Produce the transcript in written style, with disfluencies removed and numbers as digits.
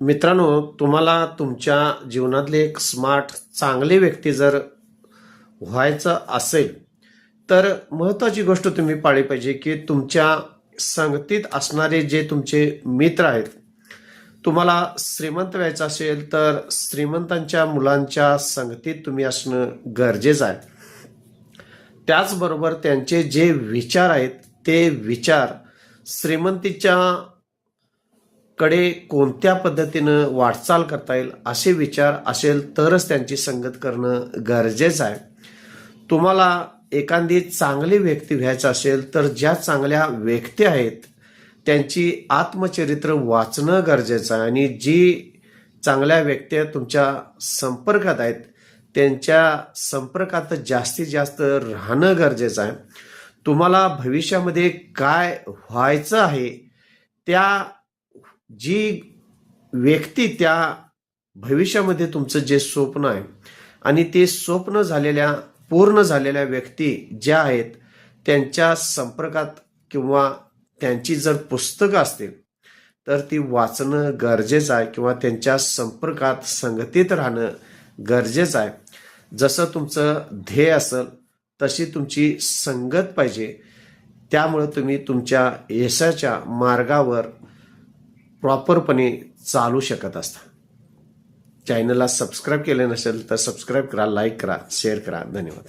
मित्रांनो, तुम्हाला तुमच्या जीवनातले एक स्मार्ट चांगले व्यक्ती जर व्हायचं असेल तर महत्त्वाची गोष्ट तुम्ही पाळली पाहिजे की तुमच्या संगतीत असणारे जे तुमचे मित्र आहेत, तुम्हाला श्रीमंत व्हायचं असेल तर श्रीमंतांच्या मुलांच्या संगतीत तुम्ही असणं गरजेचं आहे. त्याचबरोबर त्यांचे जे विचार आहेत ते विचार श्रीमंतीच्या कडे कोणत्या पद्धतीनं वाटचाल करता येईल असे विचार असेल तरच त्यांची संगत करणं गरजेचं आहे. तुम्हाला एखादी चांगली व्यक्ती व्हायचं असेल तर ज्या चांगल्या व्यक्ती आहेत त्यांची आत्मचरित्र वाचणं गरजेचं आहे आणि जी चांगल्या व्यक्ती तुमच्या संपर्कात आहेत त्यांच्या संपर्कात जास्तीत जास्त राहणं गरजेचं आहे. तुम्हाला भविष्यामध्ये काय व्हायचं आहे त्या जी व्यक्ती त्या भविष्यामध्ये तुमचं जे स्वप्न आहे आणि ते स्वप्न पूर्ण झालेल्या व्यक्ती ज्या आहेत त्यांच्या संपर्कात किंवा त्यांची जर पुस्तकं असतील तर ती वाचणं गरजेचं आहे किंवा त्यांच्या संपर्कात संगतीत राहणं गरजेचं आहे. जसं तुमचं ध्येय असेल तशी तुमची संगत पाहिजे. त्यामुळे तुम्ही तुमच्या यशाच्या मार्गावर प्रॉपरपणे चालू शकत असता. चॅनलला सबस्क्राईब केले नसेल तर सबस्क्राईब करा, लाईक करा, शेअर करा. धन्यवाद.